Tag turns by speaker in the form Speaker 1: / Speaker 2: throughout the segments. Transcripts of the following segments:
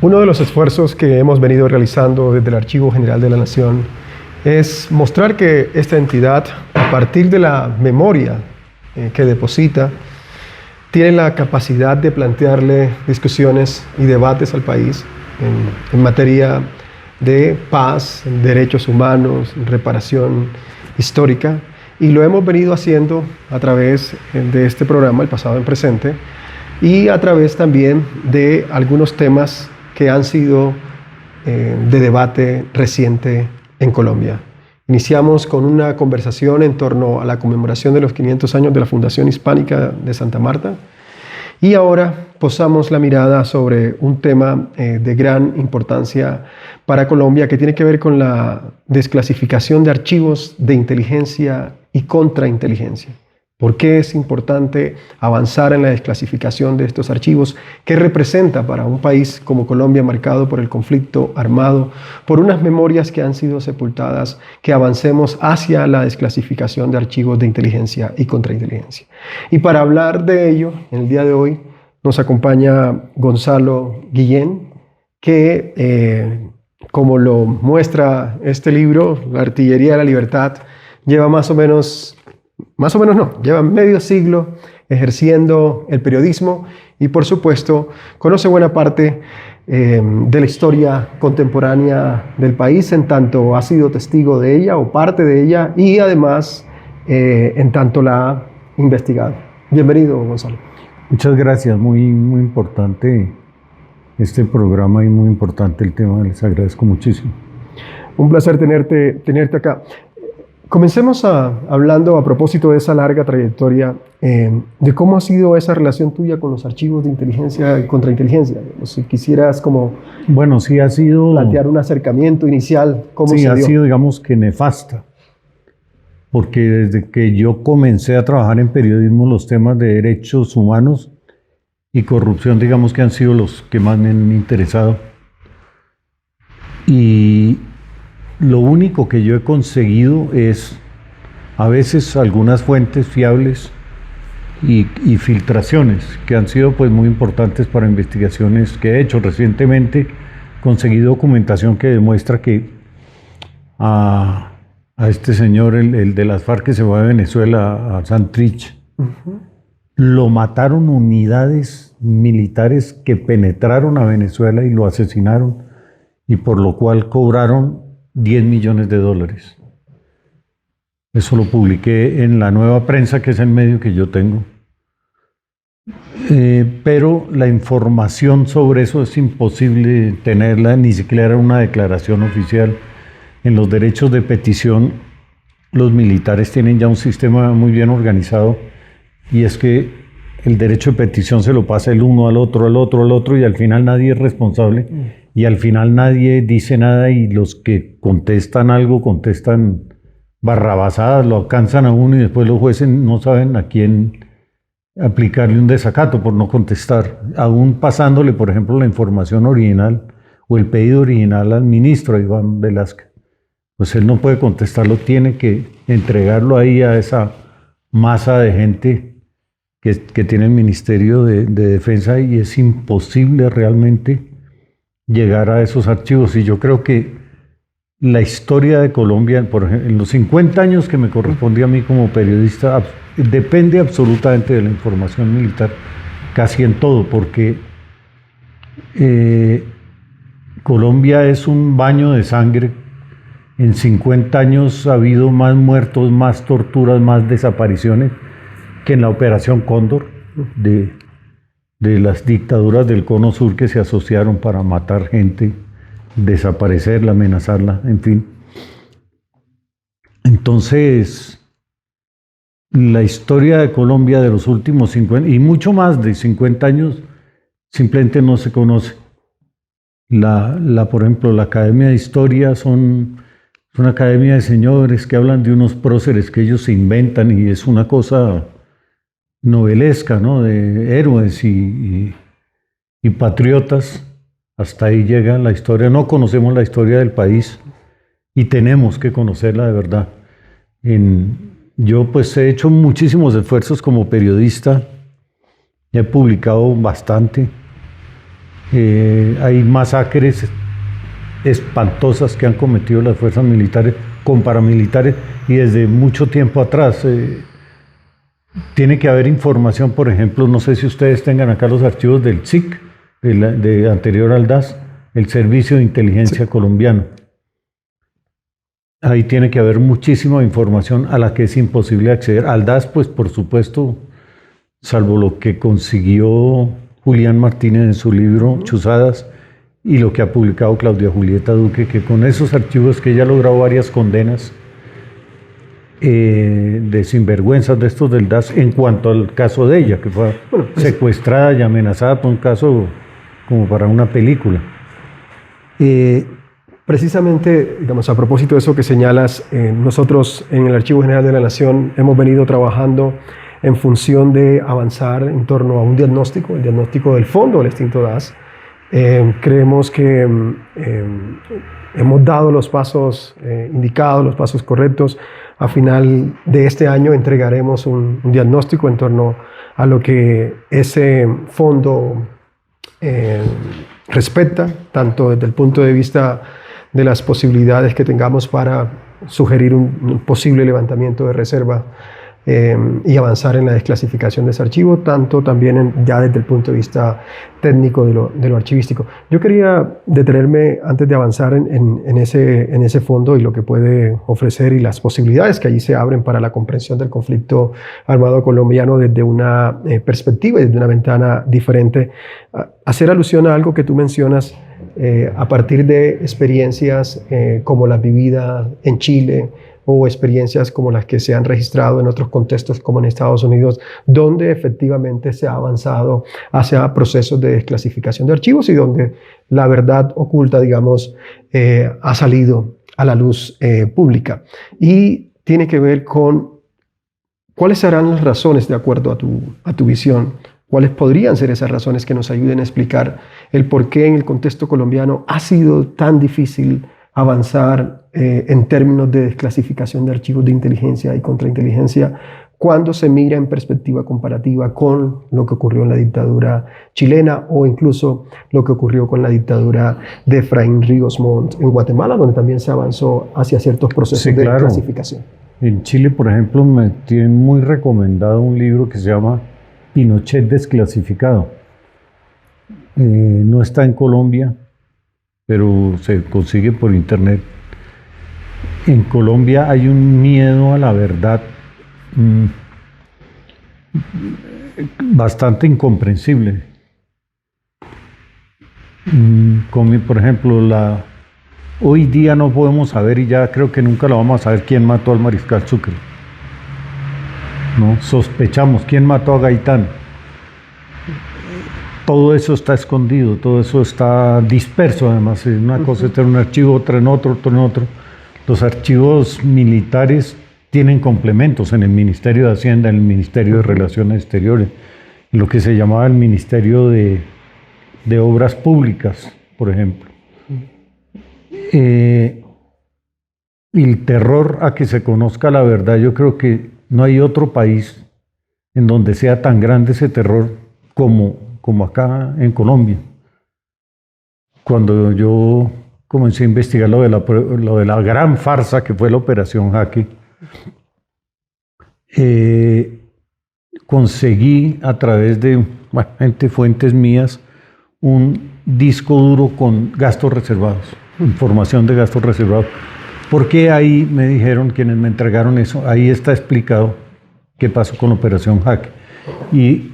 Speaker 1: Uno de los esfuerzos que hemos venido realizando desde el Archivo General de la Nación es mostrar que esta entidad, a partir de la memoria que deposita, tiene la capacidad de plantearle discusiones y debates al país en materia de paz, derechos humanos, reparación histórica, y lo hemos venido haciendo a través de este programa, El Pasado en Presente, y a través también de algunos temas que han sido de debate reciente en Colombia. Iniciamos con una conversación en torno a la conmemoración de los 500 años de la Fundación Hispánica de Santa Marta, y ahora posamos la mirada sobre un tema de gran importancia para Colombia, que tiene que ver con la desclasificación de archivos de inteligencia y contrainteligencia. ¿Por qué es importante avanzar en la desclasificación de estos archivos? ¿Qué representa para un país como Colombia, marcado por el conflicto armado, por unas memorias que han sido sepultadas, que avancemos hacia la desclasificación de archivos de inteligencia y contrainteligencia? Y para hablar de ello, en el día de hoy nos acompaña Gonzalo Guillén, que, como lo muestra este libro, La Artillería de la Libertad, lleva más o menos no, lleva medio siglo ejerciendo el periodismo y, por supuesto, conoce buena parte de la historia contemporánea del país, en tanto ha sido testigo de ella o parte de ella, y además en tanto la ha investigado. Bienvenido, Gonzalo.
Speaker 2: Muchas gracias, muy importante este programa y muy importante el tema, les agradezco muchísimo.
Speaker 1: Un placer tenerte acá. Comencemos hablando a propósito de esa larga trayectoria, de cómo ha sido esa relación tuya con los archivos de inteligencia y contrainteligencia. Si quisieras
Speaker 2: sí ha sido
Speaker 1: plantear un acercamiento inicial, ¿cómo se dio?
Speaker 2: Sí, ha sido, digamos que nefasta, porque desde que yo comencé a trabajar en periodismo, los temas de derechos humanos y corrupción, digamos que han sido los que más me han interesado. Y lo único que yo he conseguido es a veces algunas fuentes fiables y filtraciones que han sido pues muy importantes para investigaciones que he hecho. Recientemente conseguí documentación que demuestra que a este señor, el de las FARC que se va a Venezuela, a Santrich, lo mataron unidades militares que penetraron a Venezuela y lo asesinaron, y por lo cual cobraron $10 millones. Eso lo publiqué en La Nueva Prensa, que es el medio que yo tengo. Pero la información sobre eso es imposible tenerla, ni siquiera era una declaración oficial. En los derechos de petición, los militares tienen ya un sistema muy bien organizado, y es que el derecho de petición se lo pasa el uno al otro, y al final nadie es responsable. Y al final nadie dice nada, y los que contestan algo contestan barrabasadas, lo alcanzan a uno, y después los jueces no saben a quién aplicarle un desacato por no contestar, aún pasándole, por ejemplo, la información original o el pedido original al ministro Iván Velázquez. Pues él no puede contestarlo, tiene que entregarlo ahí a esa masa de gente que tiene el Ministerio de Defensa, y es imposible realmente llegar a esos archivos. Y yo creo que la historia de Colombia, por ejemplo, en los 50 años que me corresponde a mí como periodista, depende absolutamente de la información militar, casi en todo, porque Colombia es un baño de sangre. En 50 años ha habido más muertos, más torturas, más desapariciones que en la Operación Cóndor de las dictaduras del Cono Sur, que se asociaron para matar gente, desaparecerla, amenazarla, en fin. Entonces, la historia de Colombia de los últimos 50 y mucho más de 50 años simplemente no se conoce. Por ejemplo, la Academia de Historia es una academia de señores que hablan de unos próceres que ellos se inventan, y es una cosa novelesca, ¿no? De héroes y patriotas. Hasta ahí llega la historia. No conocemos la historia del país y tenemos que conocerla de verdad. Yo pues he hecho muchísimos esfuerzos como periodista, he publicado bastante, Hay masacres espantosas que han cometido las fuerzas militares con paramilitares y desde mucho tiempo atrás. Tiene que haber información, por ejemplo, no sé si ustedes tengan acá los archivos del SIC, de anterior al DAS, el Servicio de Inteligencia Colombiano. Ahí tiene que haber muchísima información a la que es imposible acceder. Al DAS, pues por supuesto, salvo lo que consiguió Julián Martínez en su libro Chuzadas y lo que ha publicado Claudia Julieta Duque, que con esos archivos que ella ha logrado varias condenas de sinvergüenzas de estos del DAS en cuanto al caso de ella, que fue secuestrada y amenazada por un caso como para una película.
Speaker 1: Precisamente, digamos, a propósito de eso que señalas, nosotros en el Archivo General de la Nación hemos venido trabajando en función de avanzar en torno a un diagnóstico, el diagnóstico del fondo del extinto DAS. Creemos que hemos dado los pasos indicados, los pasos correctos. A final de este año entregaremos un diagnóstico en torno a lo que ese fondo respecta, tanto desde el punto de vista de las posibilidades que tengamos para sugerir un posible levantamiento de reserva y avanzar en la desclasificación de ese archivo, tanto también ya desde el punto de vista técnico de lo archivístico. Yo quería detenerme antes de avanzar en ese fondo y lo que puede ofrecer y las posibilidades que allí se abren para la comprensión del conflicto armado colombiano desde una perspectiva y desde una ventana diferente. Hacer alusión a algo que tú mencionas a partir de experiencias como las vividas en Chile, o experiencias como las que se han registrado en otros contextos como en Estados Unidos, donde efectivamente se ha avanzado hacia procesos de desclasificación de archivos y donde la verdad oculta, digamos, ha salido a la luz pública. Y tiene que ver con cuáles serán las razones, de acuerdo a tu visión, cuáles podrían ser esas razones que nos ayuden a explicar el por qué en el contexto colombiano ha sido tan difícil avanzar en términos de desclasificación de archivos de inteligencia y contrainteligencia cuando se mira en perspectiva comparativa con lo que ocurrió en la dictadura chilena o incluso lo que ocurrió con la dictadura de Efraín Ríos Montt en Guatemala, donde también se avanzó hacia ciertos procesos de desclasificación.
Speaker 2: En Chile, por ejemplo, me tienen muy recomendado un libro que se llama Pinochet desclasificado. No está en Colombia, pero se consigue por internet. En Colombia hay un miedo a la verdad bastante incomprensible. Como por ejemplo, hoy día no podemos saber, y ya creo que nunca lo vamos a saber, quién mató al mariscal Sucre. ¿No? Sospechamos quién mató a Gaitán. Todo eso está escondido, todo eso está disperso además. Una cosa está en un archivo, otra en otro, otro en otro. Los archivos militares tienen complementos en el Ministerio de Hacienda, en el Ministerio de Relaciones Exteriores, lo que se llamaba el Ministerio de Obras Públicas, por ejemplo. El terror a que se conozca la verdad, yo creo que no hay otro país en donde sea tan grande ese terror como acá en Colombia. Cuando yo comencé a investigar lo de la gran farsa que fue la Operación Jaque, conseguí a través de fuentes mías un disco duro con gastos reservados, información de gastos reservados. Porque ahí me dijeron, quienes me entregaron eso, ahí está explicado qué pasó con la Operación Jaque. Y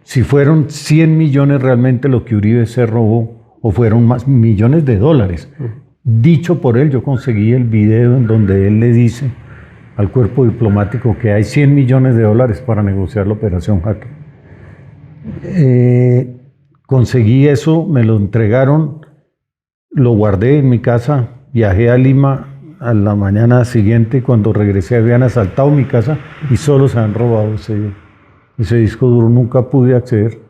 Speaker 2: si fueron 100 millones realmente lo que Uribe se robó, o fueron más millones de dólares. Dicho por él, yo conseguí el video en donde él le dice al cuerpo diplomático que hay 100 millones de dólares para negociar la Operación Jaque. Conseguí eso, me lo entregaron, lo guardé en mi casa, viajé a Lima a la mañana siguiente, cuando regresé habían asaltado mi casa y solo se han robado ese disco duro, nunca pude acceder.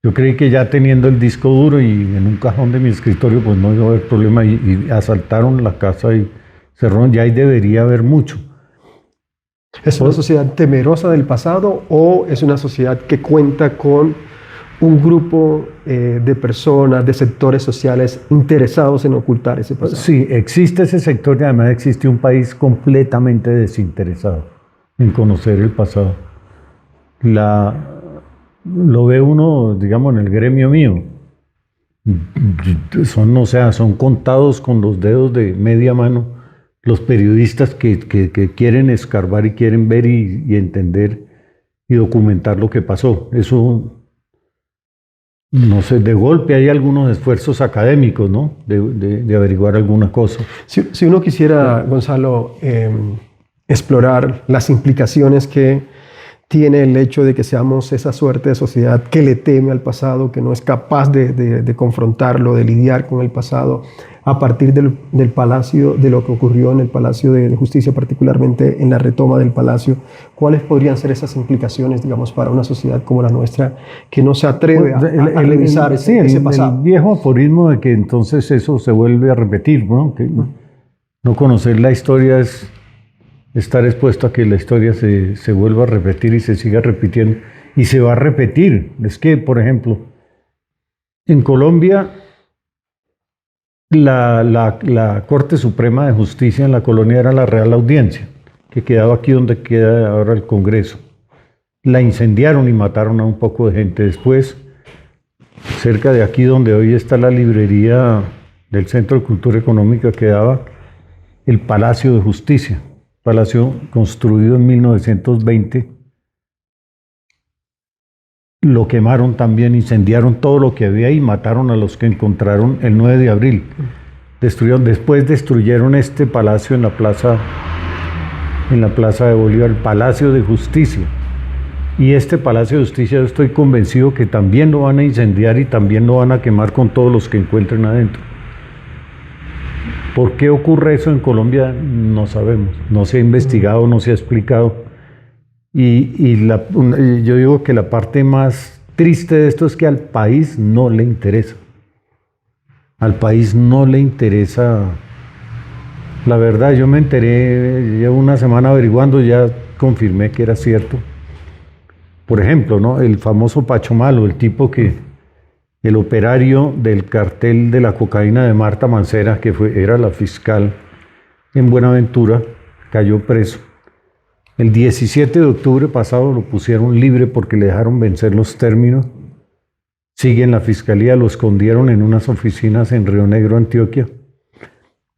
Speaker 2: Yo creí que ya teniendo el disco duro y en un cajón de mi escritorio pues no iba a haber problema y asaltaron la casa y cerraron, ya ahí debería haber mucho.
Speaker 1: ¿Es una sociedad temerosa del pasado o es una sociedad que cuenta con un grupo de personas, de sectores sociales interesados en ocultar ese pasado.
Speaker 2: Sí, existe ese sector y además existe un país completamente desinteresado en conocer el pasado. Lo ve uno, digamos, en el gremio mío. Son contados con los dedos de media mano los periodistas que quieren escarbar y quieren ver y entender y documentar lo que pasó. Eso, no sé, de golpe hay algunos esfuerzos académicos, ¿no? De averiguar alguna cosa.
Speaker 1: Si uno quisiera, Gonzalo, explorar las implicaciones que tiene el hecho de que seamos esa suerte de sociedad que le teme al pasado, que no es capaz de confrontarlo, de lidiar con el pasado, a partir del palacio, de lo que ocurrió en el Palacio de Justicia, particularmente en la retoma del palacio. ¿Cuáles podrían ser esas implicaciones, digamos, para una sociedad como la nuestra, que no se atreve a revisar ese pasado?
Speaker 2: El viejo aforismo de que entonces eso se vuelve a repetir, ¿no? Que no conocer la historia es estar expuesto a que la historia se vuelva a repetir y se siga repitiendo. Y se va a repetir. Es que, por ejemplo, en Colombia, la Corte Suprema de Justicia en la colonia era la Real Audiencia, que quedaba aquí donde queda ahora el Congreso. La incendiaron y mataron a un poco de gente. Después, cerca de aquí donde hoy está la librería del Centro de Cultura Económica, quedaba el Palacio de Justicia. Palacio construido en 1920, lo quemaron también, incendiaron todo lo que había y mataron a los que encontraron el 9 de abril. Después destruyeron este palacio en la plaza de Bolívar, el Palacio de Justicia. Y este Palacio de Justicia yo estoy convencido que también lo van a incendiar y también lo van a quemar con todos los que encuentren adentro. ¿Por qué ocurre eso en Colombia? No sabemos, no se ha investigado, no se ha explicado. Yo digo que la parte más triste de esto es que al país no le interesa. Al país no le interesa. La verdad, yo me enteré, llevo una semana averiguando, ya confirmé que era cierto. Por ejemplo, ¿no? El famoso Pacho Malo, el tipo el operario del cartel de la cocaína de Marta Mancera, que era la fiscal en Buenaventura, cayó preso. El 17 de octubre pasado lo pusieron libre porque le dejaron vencer los términos. Sigue en la fiscalía, lo escondieron en unas oficinas en Río Negro, Antioquia.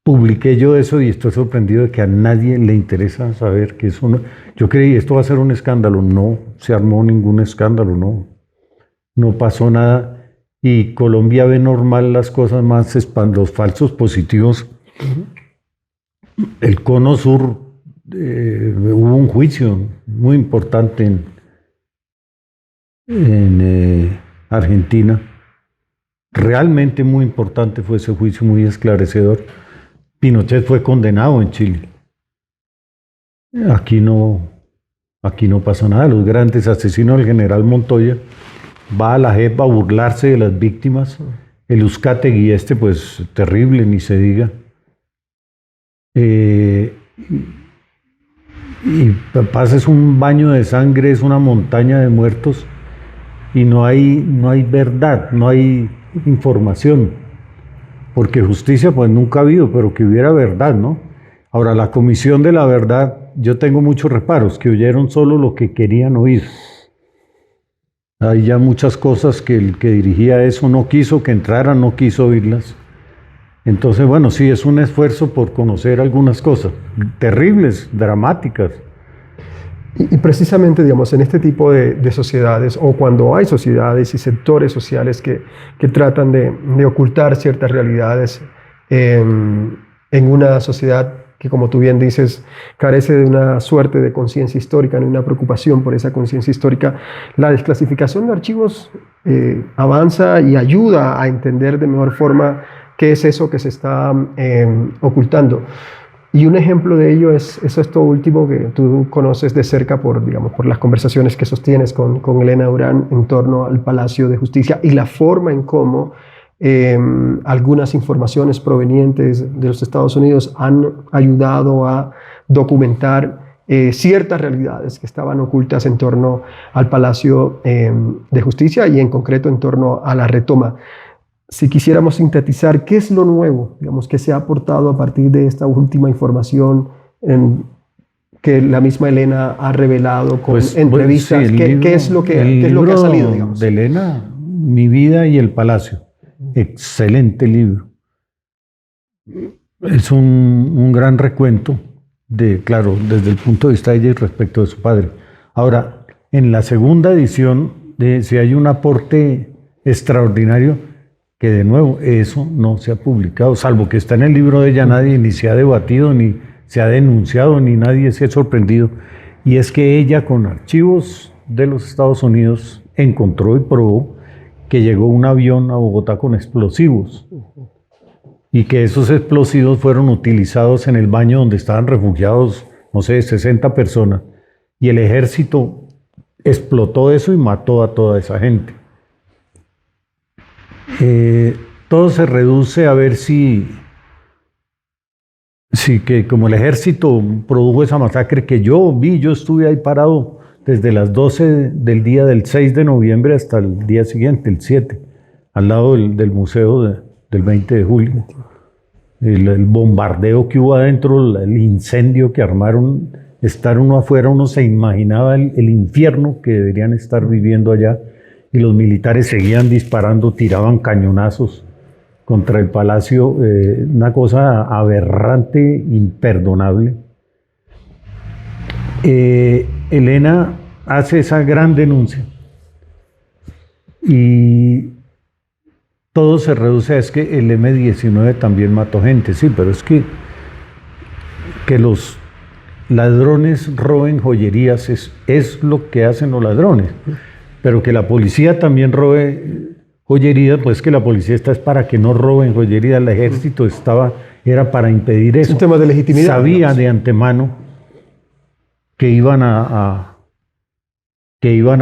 Speaker 2: Publiqué yo eso y estoy sorprendido de que a nadie le interesa saber que eso no. Yo creí, esto va a ser un escándalo. No se armó ningún escándalo, no pasó nada. Y Colombia ve normal las cosas más, los falsos positivos. El Cono Sur, hubo un juicio muy importante en Argentina. Realmente muy importante fue ese juicio, muy esclarecedor. Pinochet fue condenado en Chile. Aquí no pasa nada. Los grandes asesinos del general Montoya va a la JEP a burlarse de las víctimas. El Uzcategui pues terrible, ni se diga. Y pasas un baño de sangre, es una montaña de muertos y no hay verdad, no hay información. Porque justicia pues nunca ha habido, pero que hubiera verdad, ¿no? Ahora, la Comisión de la Verdad, yo tengo muchos reparos, que oyeron solo lo que querían oír. Hay ya muchas cosas que el que dirigía eso no quiso que entraran, no quiso oírlas. Entonces, bueno, sí, es un esfuerzo por conocer algunas cosas terribles, dramáticas.
Speaker 1: Y precisamente, digamos, en este tipo de sociedades, o cuando hay sociedades y sectores sociales que tratan de ocultar ciertas realidades en una sociedad que, como tú bien dices, carece de una suerte de conciencia histórica, ni una preocupación por esa conciencia histórica, la desclasificación de archivos avanza y ayuda a entender de mejor forma qué es eso que se está ocultando. Y un ejemplo de ello es esto último que tú conoces de cerca por las conversaciones que sostienes con Elena Durán en torno al Palacio de Justicia y la forma en cómo algunas informaciones provenientes de los Estados Unidos han ayudado a documentar ciertas realidades que estaban ocultas en torno al Palacio de Justicia y en concreto en torno a la retoma. Si quisiéramos sintetizar, ¿qué es lo nuevo, digamos, que se ha aportado a partir de esta última información que la misma Elena ha revelado con entrevistas?
Speaker 2: Sí,
Speaker 1: ¿Qué es lo que ha salido, digamos?
Speaker 2: De Elena, Mi vida y el Palacio. Excelente libro. Es un gran recuento claro, desde el punto de vista de ella y respecto de su padre. Ahora, en la segunda edición, si hay un aporte extraordinario, que de nuevo, eso no se ha publicado, salvo que está en el libro de ella, nadie ni se ha debatido, ni se ha denunciado, ni nadie se ha sorprendido, y es que ella con archivos de los Estados Unidos encontró y probó que llegó un avión a Bogotá con explosivos, y que esos explosivos fueron utilizados en el baño donde estaban refugiados, no sé, 60 personas, y el ejército explotó eso y mató a toda esa gente. Todo se reduce a ver si que como el ejército produjo esa masacre que yo estuve ahí parado desde las 12 del día del 6 de noviembre hasta el día siguiente, el 7, al lado del museo del 20 de julio. El bombardeo que hubo adentro, el incendio que armaron, estar uno afuera, uno se imaginaba el infierno que deberían estar viviendo allá, y los militares seguían disparando, tiraban cañonazos contra el palacio, una cosa aberrante, imperdonable. Elena hace esa gran denuncia y todo se reduce a es que el M-19 también mató gente, sí, pero es que los ladrones roben joyerías es lo que hacen los ladrones, pero que la policía también robe joyería, pues que la policía está para que no roben joyería, el ejército era para impedir eso.
Speaker 1: Es un tema de legitimidad.
Speaker 2: Sabía, digamos, de antemano que iban a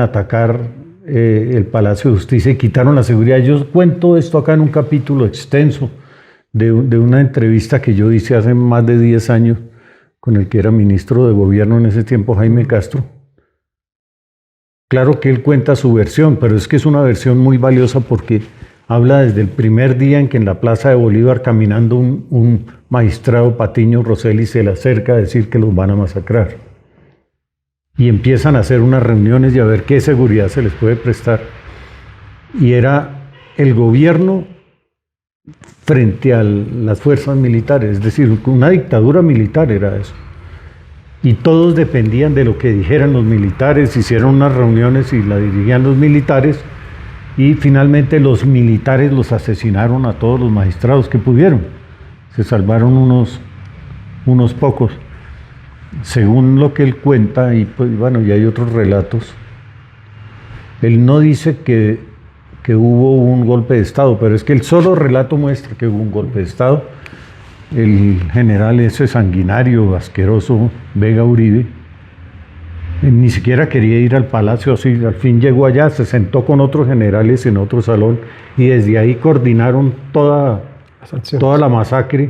Speaker 2: atacar el Palacio de Justicia y quitaron la seguridad. Yo cuento esto acá en un capítulo extenso de una entrevista que yo hice hace más de 10 años con el que era ministro de gobierno en ese tiempo, Jaime Castro. Claro que él cuenta su versión, pero es que es una versión muy valiosa porque habla desde el primer día en que en la Plaza de Bolívar, caminando un magistrado, Patiño Rosselli, se le acerca a decir que los van a masacrar. Y empiezan a hacer unas reuniones y a ver qué seguridad se les puede prestar. Y era el gobierno frente a las fuerzas militares, es decir, una dictadura militar era eso. Y todos dependían de lo que dijeran los militares, hicieron unas reuniones y la dirigían los militares, y finalmente los militares los asesinaron a todos los magistrados que pudieron. Se salvaron unos pocos. Según lo que él cuenta, y pues bueno, y hay otros relatos, él no dice que hubo un golpe de Estado, pero es que el solo relato muestra que hubo un golpe de Estado. El general ese sanguinario, asqueroso, Vega Uribe, ni siquiera quería ir al palacio, así al fin llegó allá, se sentó con otros generales en otro salón y desde ahí coordinaron toda la masacre.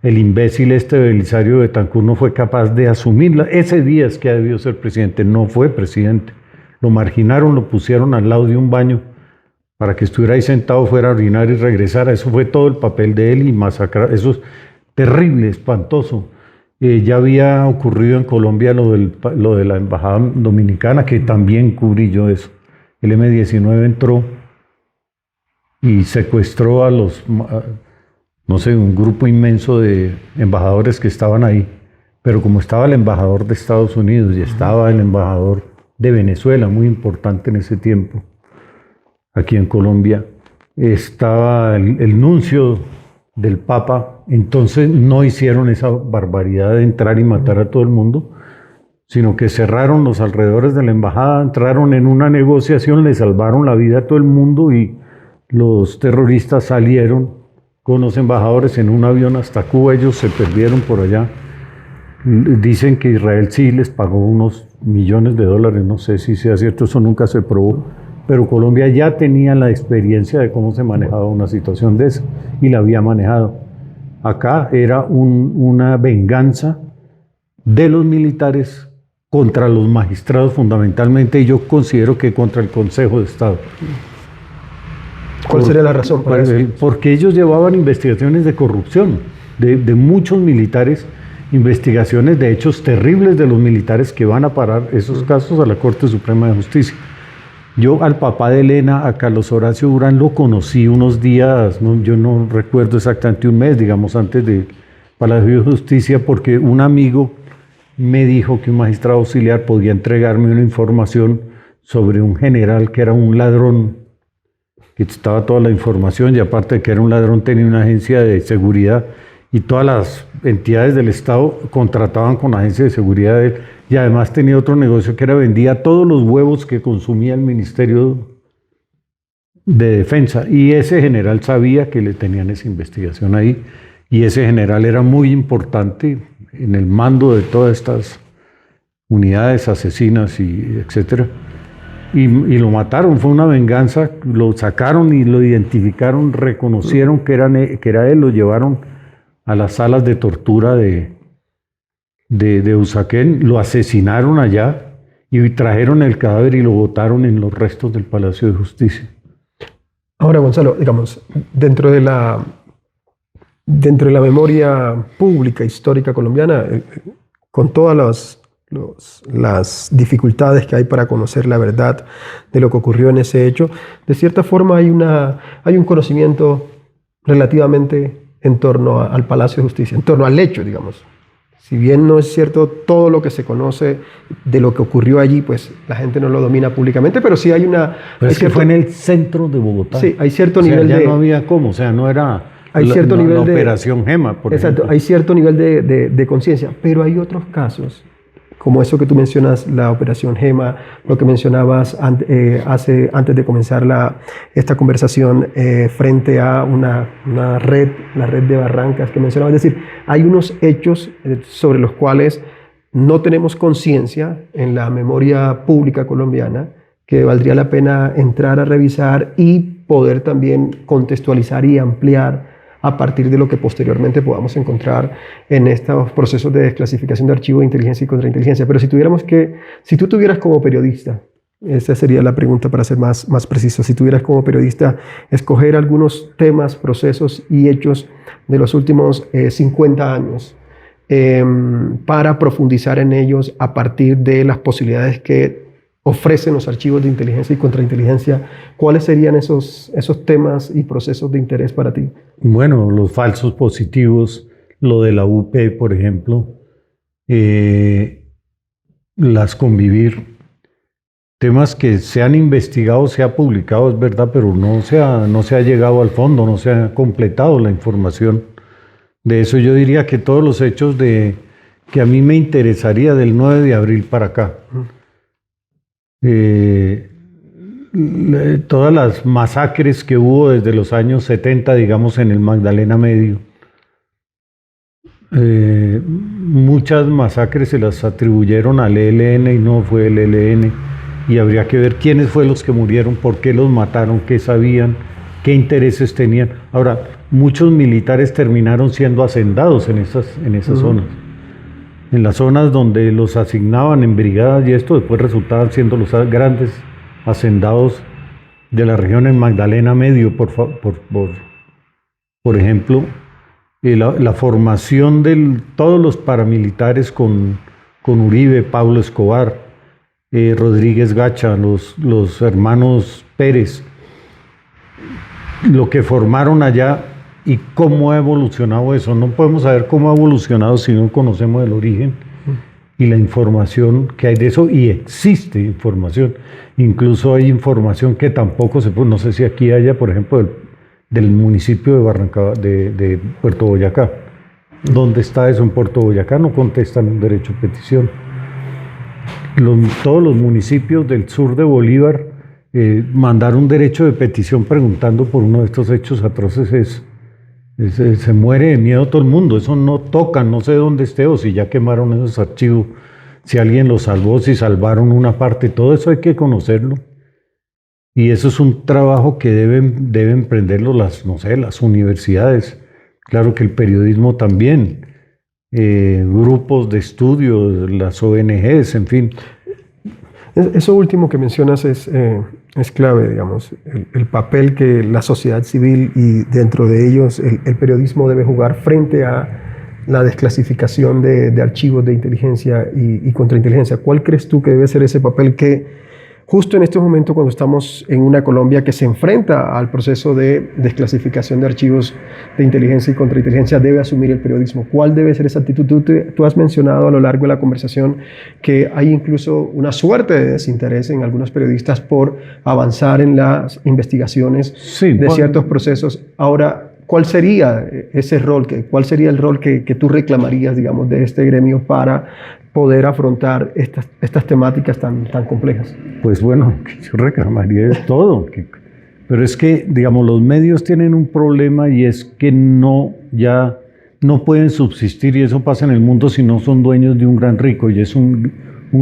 Speaker 2: El imbécil Belisario Betancur no fue capaz de asumirla. Ese día es que ha debido ser presidente, no fue presidente. Lo marginaron, lo pusieron al lado de un baño para que estuviera ahí sentado, fuera a orinar y regresara. Eso fue todo el papel de él y masacrar. Eso es terrible, espantoso. Ya había ocurrido en Colombia lo de la embajada dominicana, que también cubrí yo eso. El M-19 entró y secuestró a no sé, un grupo inmenso de embajadores que estaban ahí. Pero como estaba el embajador de Estados Unidos y estaba el embajador de Venezuela, muy importante en ese tiempo, aquí en Colombia, estaba el nuncio del Papa, entonces no hicieron esa barbaridad de entrar y matar a todo el mundo, sino que cerraron los alrededores de la embajada, entraron en una negociación, le salvaron la vida a todo el mundo y los terroristas salieron con los embajadores en un avión hasta Cuba. Ellos se perdieron por allá. Dicen que Israel sí les pagó unos millones de dólares, no sé si sea cierto, eso nunca se probó. Pero Colombia ya tenía la experiencia de cómo se manejaba una situación de esa y la había manejado. Acá era una venganza de los militares contra los magistrados fundamentalmente, y yo considero que contra el Consejo de Estado.
Speaker 1: ¿Cuál sería la razón para eso?
Speaker 2: Porque ellos llevaban investigaciones de corrupción de muchos militares, investigaciones de hechos terribles de los militares que van a parar esos casos a la Corte Suprema de Justicia. Yo al papá de Elena, a Carlos Horacio Durán, lo conocí unos días, yo no recuerdo exactamente un mes, digamos, antes de Palacio de Justicia, porque un amigo me dijo que un magistrado auxiliar podía entregarme una información sobre un general que era un ladrón, que estaba toda la información, y aparte de que era un ladrón tenía una agencia de seguridad, y todas las entidades del Estado contrataban con la agencia de seguridad de él, y además tenía otro negocio que era vendía todos los huevos que consumía el Ministerio de Defensa, y ese general sabía que le tenían esa investigación ahí, y ese general era muy importante en el mando de todas estas unidades asesinas y etcétera. Y lo mataron, fue una venganza, lo sacaron y lo identificaron, reconocieron que era él, lo llevaron a las salas de tortura de Usaquén, lo asesinaron allá y trajeron el cadáver y lo botaron en los restos del Palacio de Justicia.
Speaker 1: Ahora, Gonzalo, digamos, dentro de la memoria pública histórica colombiana, con todas las dificultades que hay para conocer la verdad de lo que ocurrió en ese hecho, de cierta forma hay un conocimiento relativamente en torno al Palacio de Justicia, en torno al hecho, digamos. Si bien no es cierto todo lo que se conoce de lo que ocurrió allí, pues la gente no lo domina públicamente, pero sí hay una...
Speaker 2: Pero es que fue en el centro de Bogotá.
Speaker 1: Sí, hay cierto nivel
Speaker 2: ya no había cómo, o sea, no era...
Speaker 1: Hay cierto nivel
Speaker 2: la
Speaker 1: de...
Speaker 2: Operación Gema, por ejemplo.
Speaker 1: Hay cierto nivel de conciencia, pero hay otros casos, como eso que tú mencionas, la Operación Gema, lo que mencionabas antes de comenzar esta conversación, frente a una red, la red de Barrancas que mencionabas. Es decir, hay unos hechos sobre los cuales no tenemos conciencia en la memoria pública colombiana, que valdría la pena entrar a revisar y poder también contextualizar y ampliar a partir de lo que posteriormente podamos encontrar en estos procesos de desclasificación de archivos de inteligencia y contrainteligencia. Pero si tú tuvieras como periodista, esa sería la pregunta para ser más preciso, si tuvieras como periodista escoger algunos temas, procesos y hechos de los últimos 50 años para profundizar en ellos a partir de las posibilidades que ofrecen los archivos de inteligencia y contrainteligencia, ¿cuáles serían esos temas y procesos de interés para ti?
Speaker 2: Bueno, los falsos positivos, lo de la UP, por ejemplo, las convivir, temas que se han investigado, se ha publicado, es verdad, pero no se ha llegado al fondo, no se ha completado la información de eso. Yo diría que todos los hechos que a mí me interesaría del 9 de abril para acá, todas las masacres que hubo desde los años 70, digamos, en el Magdalena Medio. Muchas masacres se las atribuyeron al ELN y no fue el ELN, y habría que ver quiénes fueron los que murieron, por qué los mataron, qué sabían, qué intereses tenían. Ahora, muchos militares terminaron siendo hacendados en esas zonas. En las zonas donde los asignaban en brigadas y esto, después resultaban siendo los grandes hacendados de la región en Magdalena Medio, por ejemplo, la formación de todos los paramilitares con Uribe, Pablo Escobar, Rodríguez Gacha, los hermanos Pérez, lo que formaron allá y cómo ha evolucionado eso. No podemos saber cómo ha evolucionado si no conocemos el origen y la información que hay de eso, y existe información. Incluso hay información que tampoco no sé si aquí haya, por ejemplo, del municipio de Barranca, de Puerto Boyacá. ¿Dónde está eso en Puerto Boyacá? No contestan un derecho a petición. Todos los municipios del sur de Bolívar mandaron un derecho de petición preguntando por uno de estos hechos atroces. Se muere de miedo todo el mundo. Eso no tocan, no sé dónde esté, o si ya quemaron esos archivos, si alguien los salvó, si salvaron una parte, todo eso hay que conocerlo. Y eso es un trabajo que deben emprenderlo las universidades. Claro que el periodismo también, grupos de estudio, las ONGs, en fin.
Speaker 1: Eso último que mencionas es clave, digamos, el papel que la sociedad civil y dentro de ellos el periodismo debe jugar frente a la desclasificación de archivos de inteligencia y contrainteligencia. ¿Cuál crees tú que debe ser ese papel que justo en estos momentos, cuando estamos en una Colombia que se enfrenta al proceso de desclasificación de archivos de inteligencia y contrainteligencia, debe asumir el periodismo? ¿Cuál debe ser esa actitud? Tú has mencionado a lo largo de la conversación que hay incluso una suerte de desinterés en algunos periodistas por avanzar en las investigaciones de ciertos procesos. Ahora, ¿cuál sería ese rol? ¿Cuál sería el rol que tú reclamarías, digamos, de este gremio para poder afrontar estas temáticas tan complejas?
Speaker 2: Pues bueno, yo reclamaría de todo. Pero es que, digamos, los medios tienen un problema y es que ya no pueden subsistir, y eso pasa en el mundo si no son dueños de un gran rico, y es un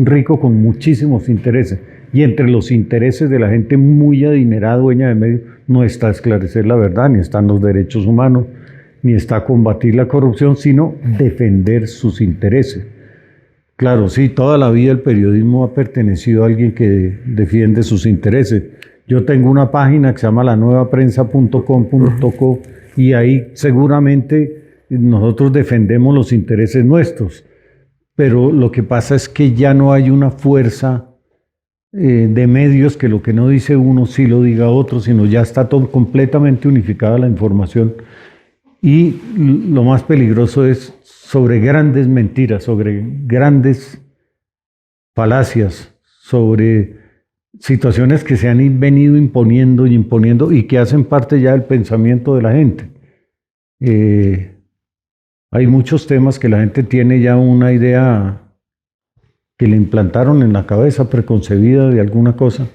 Speaker 2: rico con muchísimos intereses. Y entre los intereses de la gente muy adinerada, dueña de medios, no está esclarecer la verdad, ni están los derechos humanos, ni está combatir la corrupción, sino defender sus intereses. Claro, sí, toda la vida el periodismo ha pertenecido a alguien que defiende sus intereses. Yo tengo una página que se llama lanuevaprensa.com.co y ahí seguramente nosotros defendemos los intereses nuestros, pero lo que pasa es que ya no hay una fuerza de medios que lo que no dice uno sí lo diga otro, sino ya está todo completamente unificada la información. Y lo más peligroso es sobre grandes mentiras, sobre grandes falacias, sobre situaciones que se han venido imponiendo y imponiendo y que hacen parte ya del pensamiento de la gente. Hay muchos temas que la gente tiene ya una idea que le implantaron en la cabeza preconcebida de alguna cosa.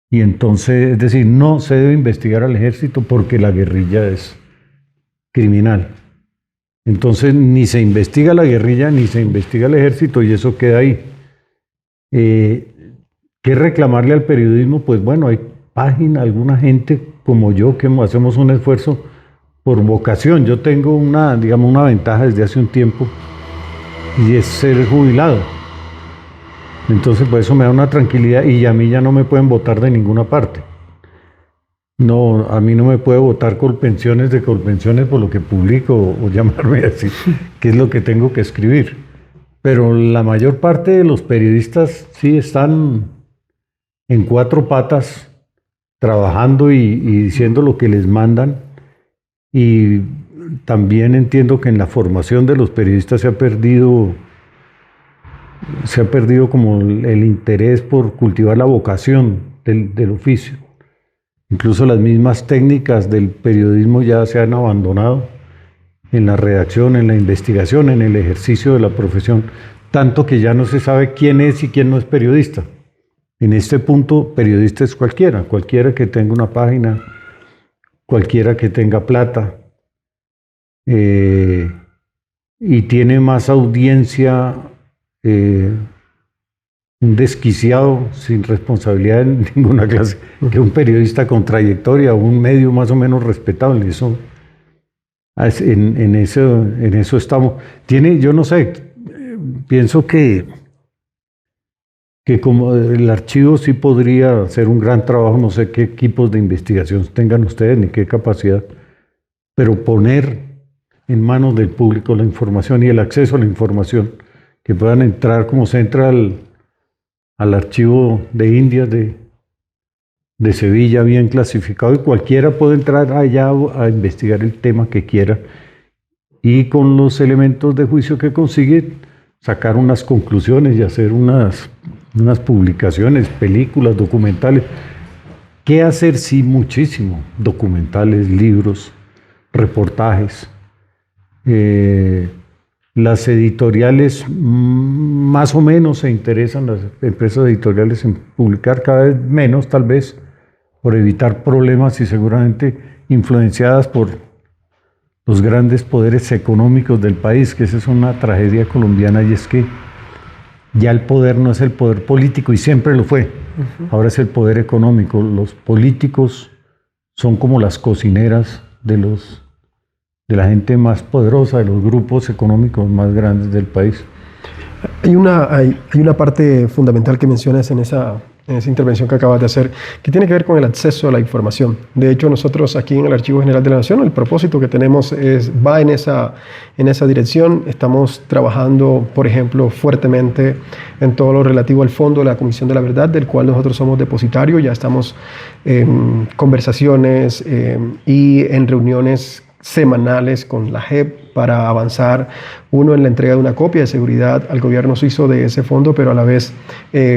Speaker 2: Y entonces, es decir, no se debe investigar al ejército porque la guerrilla es criminal. Entonces, ni se investiga la guerrilla, ni se investiga el ejército, y eso queda ahí. ¿Qué reclamarle al periodismo? Pues bueno, hay alguna gente como yo que hacemos un esfuerzo por vocación. Yo tengo una ventaja desde hace un tiempo, y es ser jubilado. Entonces, pues eso me da una tranquilidad, y a mí ya no me pueden votar de ninguna parte. No, a mí no me puede votar Colpensiones por lo que publico o llamarme a decir qué es lo que tengo que escribir. Pero la mayor parte de los periodistas sí están en cuatro patas trabajando y diciendo lo que les mandan. Y también entiendo que en la formación de los periodistas se ha perdido como el interés por cultivar la vocación del oficio. Incluso las mismas técnicas del periodismo ya se han abandonado en la redacción, en la investigación, en el ejercicio de la profesión, tanto que ya no se sabe quién es y quién no es periodista. En este punto, periodista es cualquiera que tenga una página, cualquiera que tenga plata, y tiene más audiencia un desquiciado sin responsabilidad en ninguna clase que un periodista con trayectoria o un medio más o menos respetable. Eso, en eso estamos. Yo no sé, pienso que como el archivo sí podría hacer un gran trabajo, no sé qué equipos de investigación tengan ustedes ni qué capacidad, pero poner en manos del público la información y el acceso a la información, que puedan entrar como se entra al archivo de Indias de Sevilla bien clasificado, y cualquiera puede entrar allá a investigar el tema que quiera y con los elementos de juicio que consigue sacar unas conclusiones y hacer unas publicaciones, películas, documentales. ¿Qué hacer? Sí, muchísimo. Documentales, libros, reportajes. Las editoriales más o menos se interesan, las empresas editoriales, en publicar cada vez menos, tal vez, por evitar problemas y seguramente influenciadas por los grandes poderes económicos del país, que esa es una tragedia colombiana, y es que ya el poder no es el poder político, y siempre lo fue. Ahora es el poder económico. Los políticos son como las cocineras de de la gente más poderosa, de los grupos económicos más grandes del país.
Speaker 1: Hay una parte fundamental que mencionas en esa intervención que acabas de hacer, que tiene que ver con el acceso a la información. De hecho, nosotros aquí en el Archivo General de la Nación, el propósito que tenemos va en esa dirección. Estamos trabajando, por ejemplo, fuertemente en todo lo relativo al fondo de la Comisión de la Verdad, del cual nosotros somos depositario. Ya estamos en conversaciones y en reuniones semanales con la JEP para avanzar, uno, en la entrega de una copia de seguridad al gobierno suizo de ese fondo, pero a la vez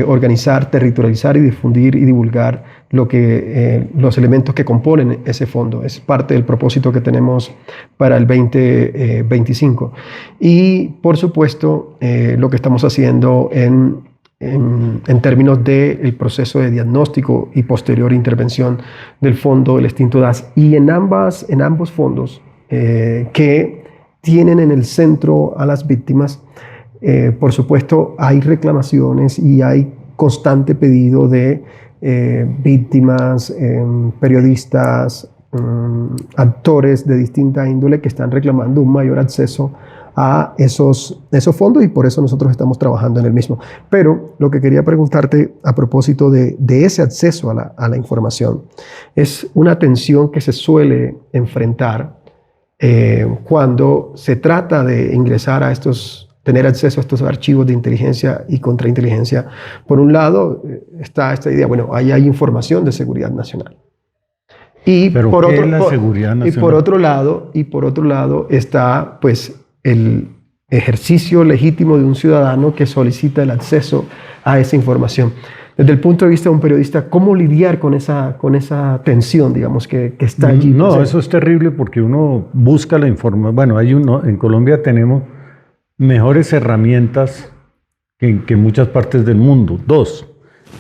Speaker 1: organizar, territorializar y difundir y divulgar los elementos que componen ese fondo. Es parte del propósito que tenemos para el 2025. Y, por supuesto, lo que estamos haciendo en términos del proceso de diagnóstico y posterior intervención del fondo del extinto DAS. Y en ambos fondos que tienen en el centro a las víctimas, por supuesto, hay reclamaciones y hay constante pedido de víctimas, periodistas, actores de distinta índole que están reclamando un mayor acceso a esos fondos, y por eso nosotros estamos trabajando en el mismo. Pero lo que quería preguntarte a propósito de ese acceso a la información es una tensión que se suele enfrentar cuando se trata de ingresar a tener acceso a estos archivos de inteligencia y contrainteligencia. Por un lado está esta idea, bueno, ahí hay información de seguridad nacional. Y por otro lado está, pues, el ejercicio legítimo de un ciudadano que solicita el acceso a esa información. Desde el punto de vista de un periodista, ¿cómo lidiar con esa tensión, digamos, que está allí?
Speaker 2: No, eso es terrible porque uno busca la información. Bueno, en Colombia tenemos mejores herramientas que en muchas partes del mundo. Dos,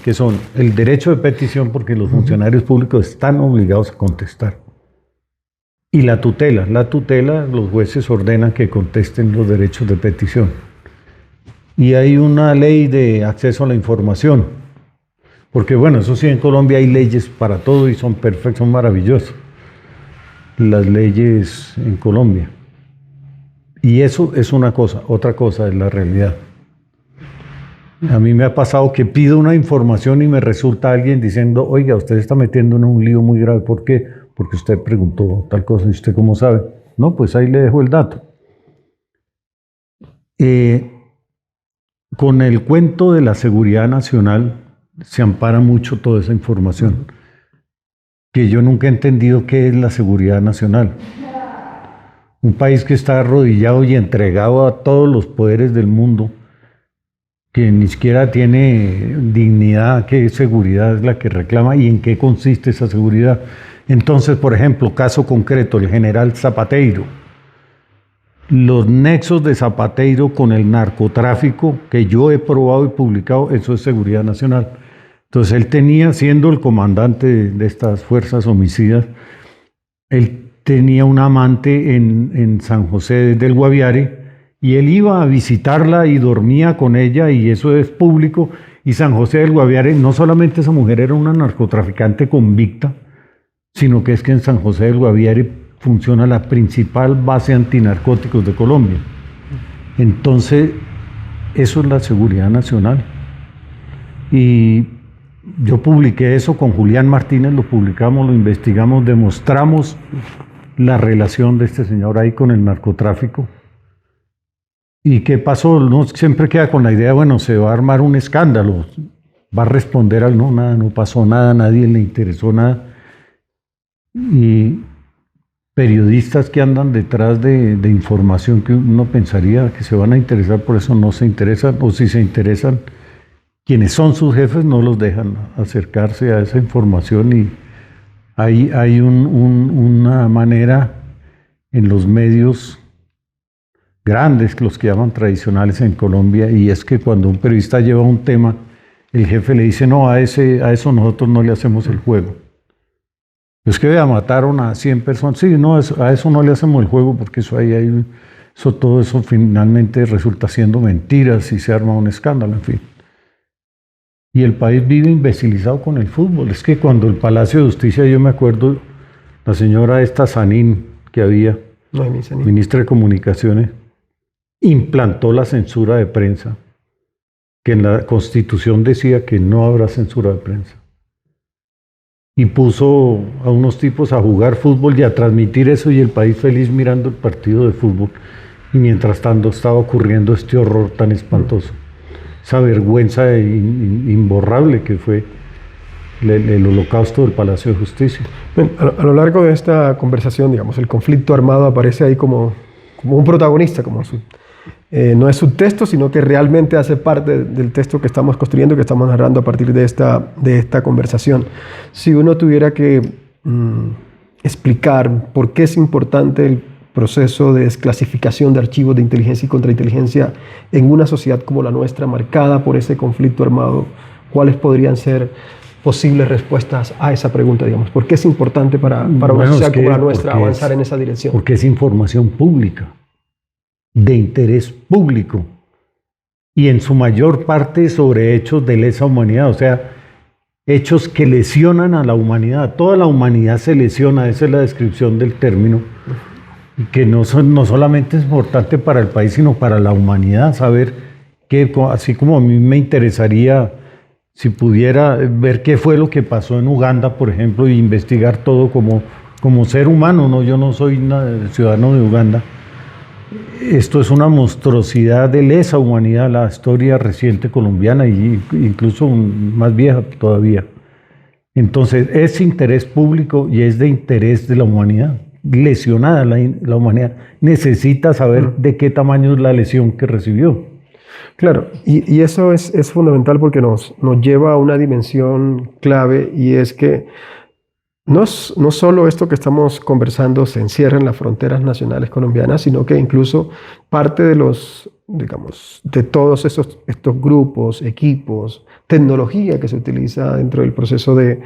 Speaker 2: que son el derecho de petición, porque los funcionarios públicos están obligados a contestar. Y la tutela, los jueces ordenan que contesten los derechos de petición. Y hay una ley de acceso a la información, porque bueno, eso sí, en Colombia hay leyes para todo y son perfectas, son maravillosas, las leyes en Colombia. Y eso es una cosa, otra cosa es la realidad. A mí me ha pasado que pido una información y me resulta alguien diciendo, oiga, usted está metiendo en un lío muy grave. ¿Por qué? Porque usted preguntó tal cosa y usted cómo sabe. No, pues ahí le dejo el dato. Con el cuento de la seguridad nacional se ampara mucho toda esa información, que yo nunca he entendido qué es la seguridad nacional. Un país que está arrodillado y entregado a todos los poderes del mundo, que ni siquiera tiene dignidad, ¿qué seguridad es la que reclama y en qué consiste esa seguridad? Entonces, por ejemplo, caso concreto, el general Zapateiro. Los nexos de Zapateiro con el narcotráfico, que yo he probado y publicado, eso es seguridad nacional. Entonces, él tenía, siendo el comandante de estas fuerzas homicidas, él tenía una amante en San José del Guaviare, y él iba a visitarla y dormía con ella, y eso es público. Y San José del Guaviare, no solamente esa mujer era una narcotraficante convicta, sino que es que en San José del Guaviare funciona la principal base antinarcóticos de Colombia. Entonces, eso es la seguridad nacional. Y yo publiqué eso con Julián Martínez, lo publicamos, lo investigamos, demostramos la relación de este señor ahí con el narcotráfico. ¿Y qué pasó? Uno siempre queda con la idea, bueno, se va a armar un escándalo, va a responder al no, nada, no pasó nada, nadie le interesó nada. Y periodistas que andan detrás de información que uno pensaría que se van a interesar, por eso no se interesan, o si se interesan, quienes son sus jefes no los dejan acercarse a esa información. Y hay una manera en los medios grandes, los que llaman tradicionales en Colombia, y es que cuando un periodista lleva un tema, el jefe le dice, no, a eso nosotros no le hacemos el juego. Es que vea, mataron a 100 personas. Sí, no, a eso no le hacemos el juego, porque todo eso finalmente resulta siendo mentiras y se arma un escándalo, en fin. Y el país vive imbecilizado con el fútbol. Es que cuando el Palacio de Justicia, yo me acuerdo, la señora esta Sanín que había,
Speaker 1: Noemí Sanín.
Speaker 2: ministra de Comunicaciones, implantó la censura de prensa, que en la Constitución decía que no habrá censura de prensa. Y puso a unos tipos a jugar fútbol y a transmitir eso, y el país feliz mirando el partido de fútbol. Y mientras tanto estaba ocurriendo este horror tan espantoso, esa vergüenza imborrable que fue el holocausto del Palacio de Justicia.
Speaker 1: Bueno, a lo largo de esta conversación, digamos, el conflicto armado aparece ahí como un protagonista, no es subtexto, sino que realmente hace parte del texto que estamos construyendo, que estamos narrando a partir de esta conversación. Si uno tuviera que explicar por qué es importante el proceso de desclasificación de archivos de inteligencia y contrainteligencia en una sociedad como la nuestra, marcada por ese conflicto armado, ¿cuáles podrían ser posibles respuestas a esa pregunta, digamos? ¿Por qué es importante para una sociedad como la nuestra avanzar en esa dirección?
Speaker 2: Porque es información pública, de interés público, y en su mayor parte sobre hechos de lesa humanidad, o sea, hechos que lesionan a la humanidad. Toda la humanidad se lesiona, esa es la descripción del término, y que no solamente es importante para el país, sino para la humanidad, saber que, así como a mí me interesaría, si pudiera ver qué fue lo que pasó en Uganda, por ejemplo, e investigar todo como ser humano, ¿no? Yo no soy ciudadano de Uganda. Esto es una monstruosidad de lesa humanidad, la historia reciente colombiana, y incluso más vieja todavía. Entonces, es interés público y es de interés de la humanidad. Lesionada la humanidad necesita saber de qué tamaño es la lesión que recibió.
Speaker 1: Claro, y eso es fundamental porque nos lleva a una dimensión clave, y es que no solo esto que estamos conversando se encierra en las fronteras nacionales colombianas, sino que incluso parte de de todos estos grupos, equipos, tecnología que se utiliza dentro del proceso de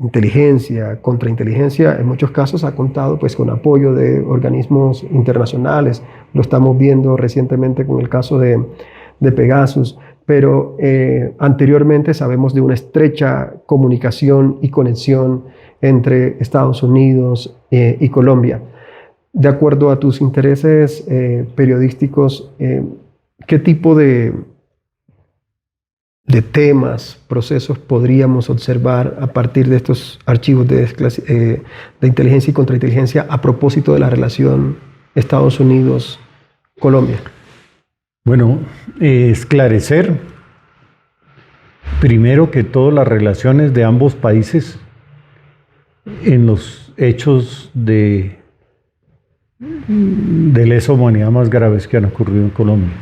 Speaker 1: inteligencia, contrainteligencia, en muchos casos ha contado pues con apoyo de organismos internacionales. Lo estamos viendo recientemente con el caso de Pegasus, pero anteriormente sabemos de una estrecha comunicación y conexión entre Estados Unidos y Colombia. De acuerdo a tus intereses periodísticos, ¿qué tipo de temas, procesos podríamos observar a partir de estos archivos de inteligencia y contrainteligencia a propósito de la relación Estados Unidos-Colombia?
Speaker 2: Bueno, esclarecer primero que todo las relaciones de ambos países en los hechos de lesa humanidad más graves que han ocurrido en Colombia.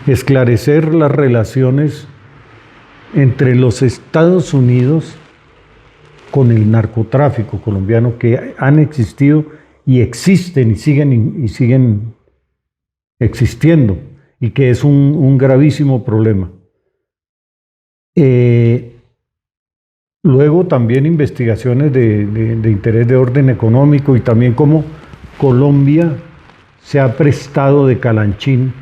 Speaker 2: Esclarecer las relaciones entre los Estados Unidos con el narcotráfico colombiano, que han existido y existen y siguen existiendo, y que es un gravísimo problema. Luego también investigaciones de interés de orden económico, y también cómo Colombia se ha prestado de calanchín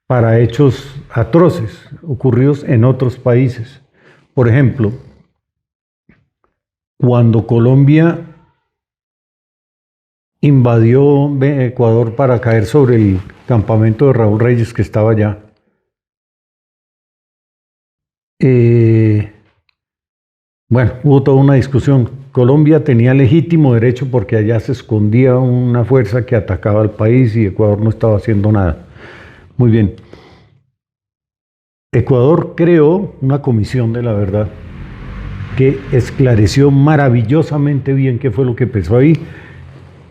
Speaker 2: para hechos atroces ocurridos en otros países. Por ejemplo, cuando Colombia invadió Ecuador para caer sobre el campamento de Raúl Reyes, que estaba allá, hubo toda una discusión. Colombia tenía legítimo derecho porque allá se escondía una fuerza que atacaba al país y Ecuador no estaba haciendo nada. Muy bien. Ecuador creó una comisión de la verdad que esclareció maravillosamente bien qué fue lo que pasó ahí.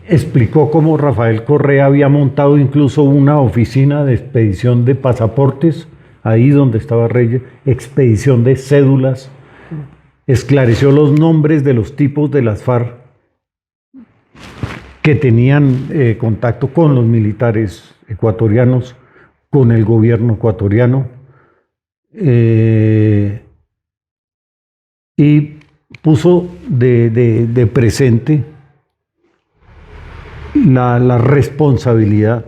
Speaker 2: Explicó cómo Rafael Correa había montado incluso una oficina de expedición de pasaportes ahí donde estaba Reyes, expedición de cédulas. Esclareció los nombres de los tipos de las FARC que tenían contacto con los militares ecuatorianos, con el gobierno ecuatoriano, y puso de presente la responsabilidad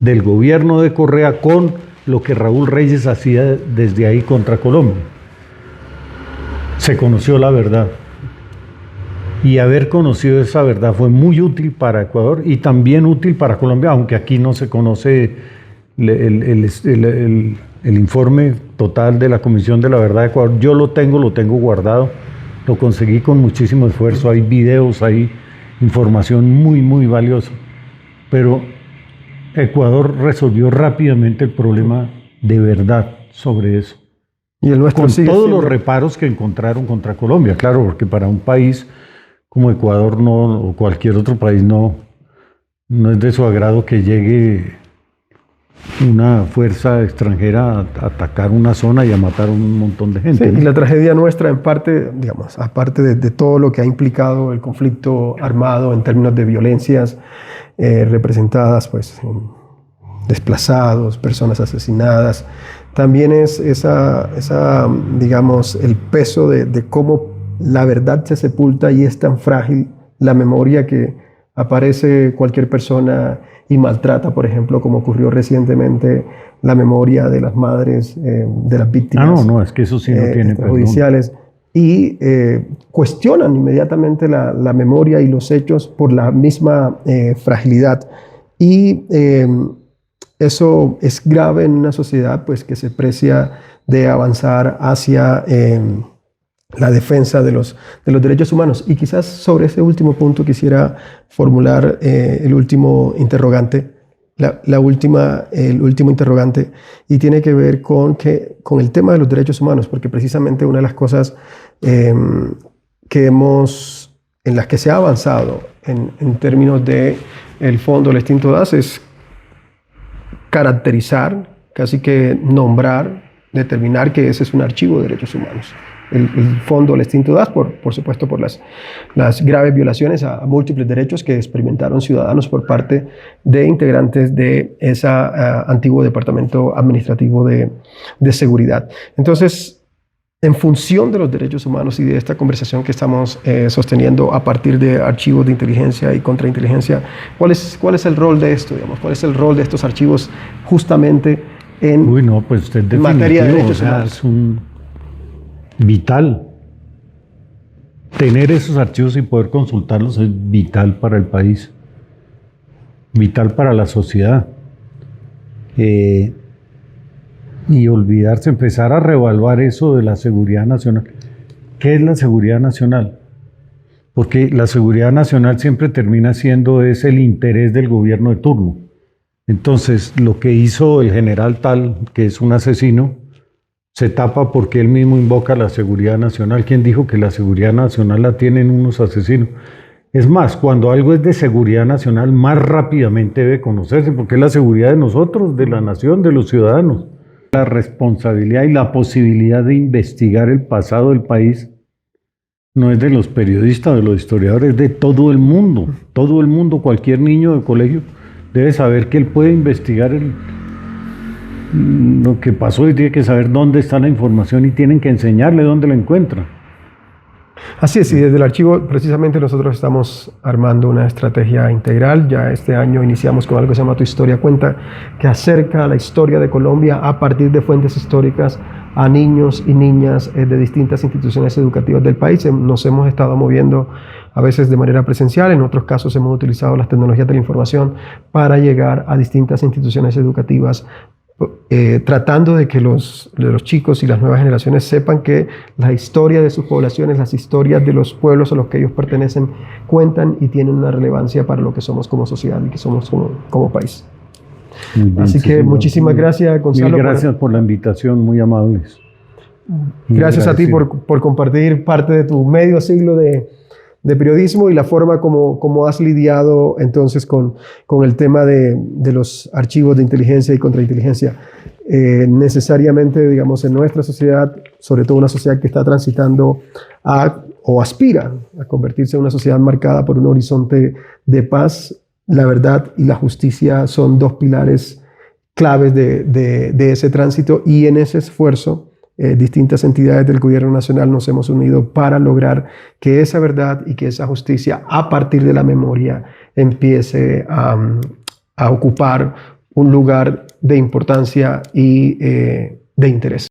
Speaker 2: del gobierno de Correa con lo que Raúl Reyes hacía desde ahí contra Colombia. Se conoció la verdad. Y haber conocido esa verdad fue muy útil para Ecuador y también útil para Colombia, aunque aquí no se conoce el informe total de la Comisión de la Verdad de Ecuador. Yo lo tengo guardado, lo conseguí con muchísimo esfuerzo, hay videos, hay información muy, muy valiosa. Pero Ecuador resolvió rápidamente el problema de verdad sobre eso.
Speaker 1: Y el nuestro
Speaker 2: Con
Speaker 1: sigue
Speaker 2: todos
Speaker 1: siendo...
Speaker 2: los reparos que encontraron contra Colombia, claro, porque para un país como Ecuador no, o cualquier otro país no es de su agrado que llegue una fuerza extranjera a atacar una zona y a matar a un montón de gente.
Speaker 1: Sí,
Speaker 2: ¿no?
Speaker 1: y la tragedia nuestra, en parte, digamos, aparte de todo lo que ha implicado el conflicto armado en términos de violencias representadas, pues, desplazados, personas asesinadas, también es digamos, el peso de cómo la verdad se sepulta y es tan frágil la memoria que aparece cualquier persona y maltrata, por ejemplo, como ocurrió recientemente, la memoria de las madres de las víctimas.
Speaker 2: No, es que eso sí no tiene
Speaker 1: extrajudiciales. Y cuestionan inmediatamente la memoria y los hechos por la misma fragilidad. Y eso es grave en una sociedad pues, que se precia de avanzar hacia la defensa de los derechos humanos. Y quizás sobre ese último punto quisiera formular el último interrogante, el último interrogante, y tiene que ver con el tema de los derechos humanos, porque precisamente una de las cosas en las que se ha avanzado en términos de el fondo del extinto DAS es caracterizar, casi que nombrar, determinar que ese es un archivo de derechos humanos. El fondo del extinto DAS, por supuesto, por las graves violaciones a múltiples derechos que experimentaron ciudadanos por parte de integrantes de ese antiguo Departamento Administrativo de Seguridad. Entonces, en función de los derechos humanos y de esta conversación que estamos sosteniendo a partir de archivos de inteligencia y contrainteligencia, ¿cuál es el rol de esto, digamos? ¿Cuál es el rol de estos archivos justamente en materia de derechos humanos?
Speaker 2: Es vital. Tener esos archivos y poder consultarlos es vital para el país, vital para la sociedad. Y olvidarse, empezar a reevaluar eso de la seguridad nacional. ¿Qué es la seguridad nacional? Porque la seguridad nacional siempre termina siendo el interés del gobierno de turno. Entonces, lo que hizo el general tal, que es un asesino, se tapa porque él mismo invoca la seguridad nacional. ¿Quién dijo que la seguridad nacional la tienen unos asesinos? Es más, cuando algo es de seguridad nacional, más rápidamente debe conocerse, porque es la seguridad de nosotros, de la nación, de los ciudadanos. La responsabilidad y la posibilidad de investigar el pasado del país no es de los periodistas, de los historiadores, es de todo el mundo. Todo el mundo, cualquier niño de colegio, debe saber que él puede investigar lo que pasó y tiene que saber dónde está la información y tienen que enseñarle dónde la encuentra.
Speaker 1: Así es, y desde el archivo precisamente nosotros estamos armando una estrategia integral. Ya este año iniciamos con algo que se llama Tu Historia Cuenta, que acerca la historia de Colombia a partir de fuentes históricas a niños y niñas de distintas instituciones educativas del país. Nos hemos estado moviendo a veces de manera presencial, en otros casos hemos utilizado las tecnologías de la información para llegar a distintas instituciones educativas, tratando de que los chicos y las nuevas generaciones sepan que la historia de sus poblaciones, las historias de los pueblos a los que ellos pertenecen, cuentan y tienen una relevancia para lo que somos como sociedad y que somos como país. Bien, así que sí, muchísimas gracias, Gonzalo.
Speaker 2: Mil gracias por la invitación, muy amables.
Speaker 1: Gracias a ti por compartir parte de tu medio siglo de periodismo y la forma como has lidiado entonces con el tema de los archivos de inteligencia y contrainteligencia. Necesariamente, digamos, en nuestra sociedad, sobre todo una sociedad que está transitando o aspira a convertirse en una sociedad marcada por un horizonte de paz, la verdad y la justicia son dos pilares claves de ese tránsito, y en ese esfuerzo distintas entidades del gobierno nacional nos hemos unido para lograr que esa verdad y que esa justicia a partir de la memoria empiece a ocupar un lugar de importancia y de interés.